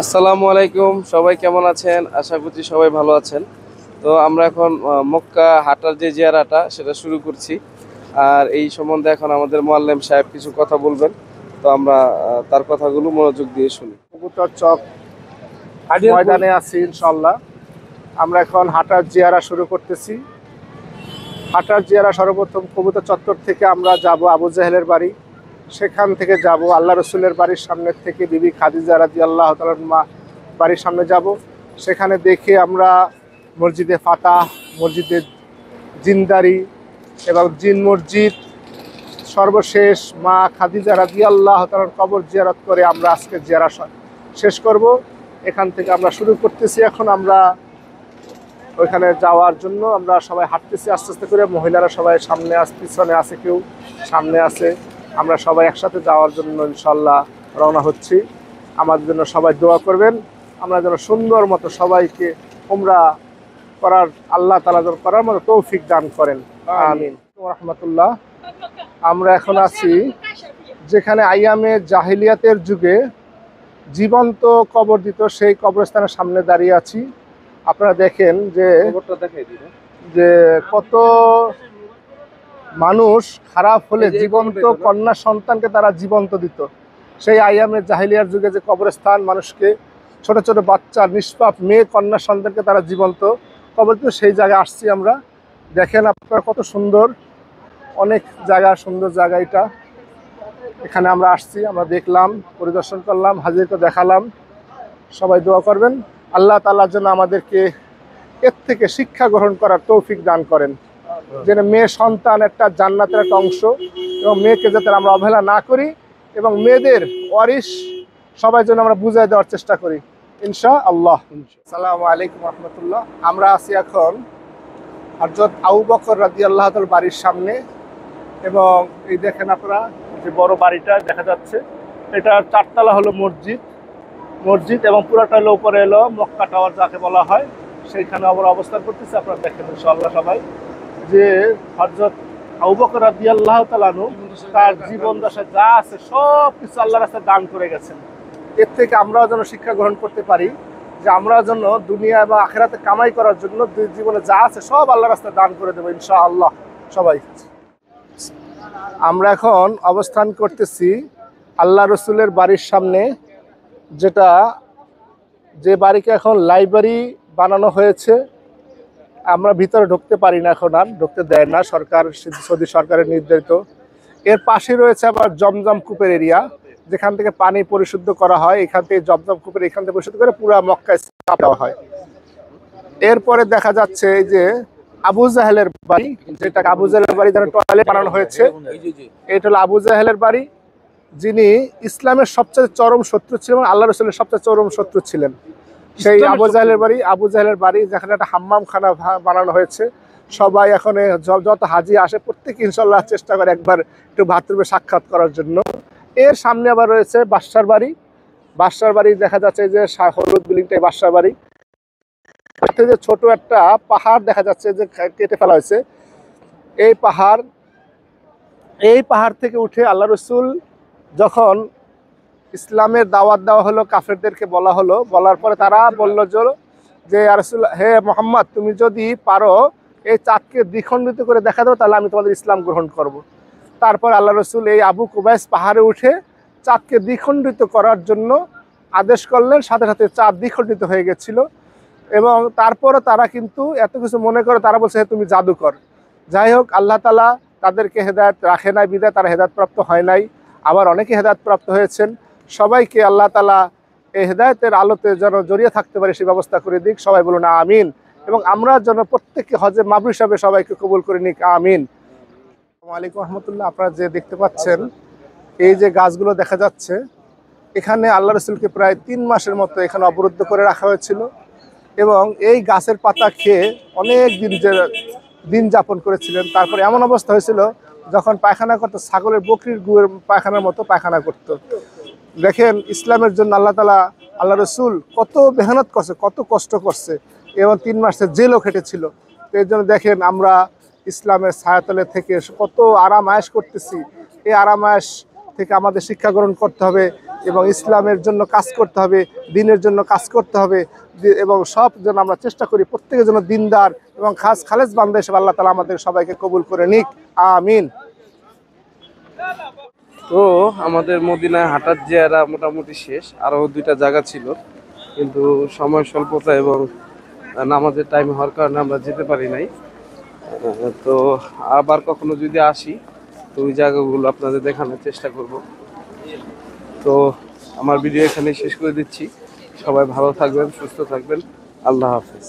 আসসালামু আলাইকুম, সবাই কেমন আছেন? আশা করছি সবাই ভালো আছেন। তো আমরা এখন মক্কা হাঁটার যে জিয়ারাটা সেটা শুরু করছি। আর এই সম্বন্ধে এখন আমাদের মোয়াল্লেম সাহেব কিছু কথা বলবেন। তো আমরা তার কথাগুলো মনোযোগ দিয়ে শুনি। কবুতর চক ময়দানে আছি ইনশাল্লাহ। আমরা এখন হাঁটার জিয়ারা শুরু করতেছি। হাঁটার জিয়ারা সর্বপ্রথম কবুতর চত্বর থেকে আমরা যাব আবু জাহেলের বাড়ি, সেখান থেকে যাব আল্লাহ রসুলের বাড়ির সামনে থেকে বিবি খাদিজা রাদিয়াল্লাহু তাআলার মা বাড়ির সামনে যাব। সেখানে দেখে আমরা মসজিদে ফাতাহ, মসজিদে জিনদারি এবং জিন মসজিদ, সর্বশেষ মা খাদিজা রাদিয়াল্লাহু তাআলার কবর জিয়ারত করে আমরা আজকে জিয়ারা শেষ করব। এখান থেকে আমরা শুরু করতেছি। এখন আমরা ওইখানে যাওয়ার জন্য আমরা সবাই হাঁটতেছি আস্তে আস্তে করে। মহিলারা সবাই সামনে পিছনে আছে, কেউ সামনে আছে। আমরা সবাই একসাথে যাওয়ার জন্য ইনশাল্লাহ রওনা হচ্ছি। আমাদের জন্য সবাই দোয়া করবেন, আমরা যেন সুন্দর মতো সবাইকে উমরা করার আল্লাহ তাআলা যেন করার মতো তৌফিক দান করেন। আমিন রাহমাতুল্লাহ। আমরা এখন আছি যেখানে আইয়ামে জাহিলিয়াতের যুগে জীবন্ত কবর দিত, সেই কবরস্থানের সামনে দাঁড়িয়ে আছি। আপনারা দেখেন যে কত মানুষ খারাপ হলে জীবন্ত কন্যা সন্তানকে তারা জীবন্ত দিত। সেই আইয়ামে জাহিলিয়ার যুগে যে কবরস্থান, মানুষকে ছোট ছোট বাচ্চা নিষ্পাপ মেয়ে কন্যা সন্তানকে তারা জীবন্ত কবর দিত, সেই জায়গায় আসছি আমরা। দেখেন আপনারা কত সুন্দর, অনেক জায়গা, সুন্দর জায়গা এটা। এখানে আমরা আসছি, আমরা দেখলাম, পরিদর্শন করলাম, হাজিরকে দেখালাম। সবাই দোয়া করবেন আল্লাহ তাআলার জন্য আমাদেরকে এর থেকে শিক্ষা গ্রহণ করার তৌফিক দান করেন, যেন মেয়ে সন্তান একটা জান্নাতের একটা অংশ, এবং মেয়েকে যাতে আমরা অবহেলা না করি এবং মেয়েদের ওয়ারিশ সবাই যেন আমরা বুঝিয়ে দেওয়ার চেষ্টা করি ইনশাআল্লাহ। আসসালামু আলাইকুম রহমতুল্লাহ। আমরা আছি এখন হযরত আবু বকর রাদিয়াল্লাহু তাআলার বাড়ির সামনে, এবং এই দেখেন আপনারা যে বড় বাড়িটা দেখা যাচ্ছে, এটা 4 তলা হলো মসজিদ এবং পুরোটা হলো উপরে এলো মক্কা টাওয়ার যাকে বলা হয়, সেইখানে আমরা অবস্থান করতেছি। আপনারা দেখেন ইনশাআল্লাহ সবাই যে হযরত আবু বকর রাদিয়াল্লাহু তাআলা তার জীবন দশায় যা আছে সব কিছু আল্লাহর রাস্তায় দান করে গেছেন। এর থেকে আমরাও যেন শিক্ষা গ্রহণ করতে পারি যে আমরা যেন দুনিয়া বা আখিরাতে কামাই করার জন্য জীবনে যা আছে সব আল্লাহর রাস্তায় দান করে দেবো ইনশাআল্লাহ সবাই। আমরা এখন অবস্থান করতেছি আল্লাহ রসুলের বাড়ির সামনে, যে বাড়িকে এখন লাইব্রেরি বানানো হয়েছে। আমরা ভিতরে ঢুকতে পারি না, এখন আর ঢুকতে দেয় না সরকার, সৌদি সরকারের নির্ধারিত। এর পাশে রয়েছে আবার জমজম কূপের এরিয়া, যেখান থেকে পানি পরিশুদ্ধ করা হয়। এখান থেকে জমজম কূপের এখান থেকে পরিশুদ্ধ করে পুরো মক্কায় দেওয়া হয়। এরপরে দেখা যাচ্ছে এই যে আবু জাহেলের বাড়ি, যেটা আবু জাহেলের বাড়ি যেন টয়লেট বানানো হয়েছে, এটা হলো আবু জাহেলের বাড়ি, যিনি ইসলামের সবচেয়ে চরম শত্রু ছিলেন, আল্লাহ রসুলের সবচেয়ে চরম শত্রু ছিলেন। সেই আবু জাহেলের বাড়ি যেখানে একটা হাম্মাম খানা বানানো হয়েছে। সবাই এখন যত হাজি আসে প্রত্যেকে ইনশাল্লাহ চেষ্টা করে একবার একটু বাথরুমে সাক্ষাৎ করার জন্য। এর সামনে আবার রয়েছে বাদশার বাড়ি দেখা যাচ্ছে যে হলুদ বিল্ডিংটাই বাদশার বাড়ি। যে ছোট একটা পাহাড় দেখা যাচ্ছে যে কেটে ফেলা হয়েছে। এই পাহাড় থেকে উঠে আল্লাহ রসুল যখন ইসলামের দাওয়াত দেওয়া হলো, কাফেরদেরকে বলার পরে তারা বলল যে ইয়া রাসূলুল্লাহ, হে মুহাম্মদ, তুমি যদি পারো এই চাঁদকে দ্বিখণ্ডিত করে দেখা দাও, তাহলে আমি তোমাদের ইসলাম গ্রহণ করব। তারপর আল্লাহ রসুল এই আবু কুবাইস পাহাড়ে উঠে চাঁদকে দ্বিখণ্ডিত করার জন্য আদেশ করলেন, সাথে সাথে চাঁদ দ্বিখণ্ডিত হয়ে গেছিল। এবং তারপরে তারা কিন্তু এত কিছু মনে করে, তারা বলছে তুমি জাদুকর। যাই হোক, আল্লাহ তাআলা তাদেরকে হেদায়েত রাখে নাই বিধায় তারা হেদায়েতপ্রাপ্ত হয় নাই। আবার অনেকে হেদায়েতপ্রাপ্ত হয়েছেন। সবাইকে আল্লাহ তাআলা এই হেদায়েতের আলোতে যেন জড়িয়ে থাকতে পারে সেই ব্যবস্থা করে দিক। সবাই বলুন আমিন। এবং আমরা যেন প্রত্যেককে হজে মাবরুর হিসাবে সবাইকে কবুল করে নিক, আমিন। আসসালামু আলাইকুম রহমতুল্লাহ। আপনারা যে দেখতে পাচ্ছেন এই যে গাছগুলো দেখা যাচ্ছে, এখানে আল্লাহ রসুলকে প্রায় 3 মাসের মতো এখানে অবরুদ্ধ করে রাখা হয়েছিল, এবং এই গাছের পাতা খেয়ে অনেক দিন যাপন করেছিলেন। তারপরে এমন অবস্থা হয়েছিল যখন পায়খানা করতো ছাগলের বকরির গুয়ের পায়খানার মতো পায়খানা করতো। দেখেন ইসলামের জন্য আল্লাহ রসুল কত মেহনত করছে, কত কষ্ট করছে, এবং 3 মাসের জেলও খেটেছিল। তো এর জন্য দেখেন আমরা ইসলামের ছায়াতলে থেকে কত আরাম আয়েশ করতেছি। এই আরাম আয়েশ থেকে আমাদের শিক্ষা গ্রহণ করতে হবে এবং ইসলামের জন্য কাজ করতে হবে, দিনের জন্য কাজ করতে হবে, এবং সব যেন আমরা চেষ্টা করি প্রত্যেকের জন্য দিনদার এবং খালেস বান্দা হিসেবে আল্লাহ তাআলা আমাদের সবাইকে কবুল করে নিক, আমিন। তো আমাদের মদিনায় হাঁটার জিয়ারা মোটামুটি শেষ, আরও 2টা জায়গা ছিল, কিন্তু সময় স্বল্পতা এবং নামাজের টাইম হওয়ার কারণে আমরা যেতে পারি নাই। তো আবার কখনো যদি আসি তো ওই জায়গাগুলো আপনাদের দেখানোর চেষ্টা করব। তো আমার ভিডিও এখানে শেষ করে দিচ্ছি। সবাই ভালো থাকবেন, সুস্থ থাকবেন। আল্লাহ হাফেজ।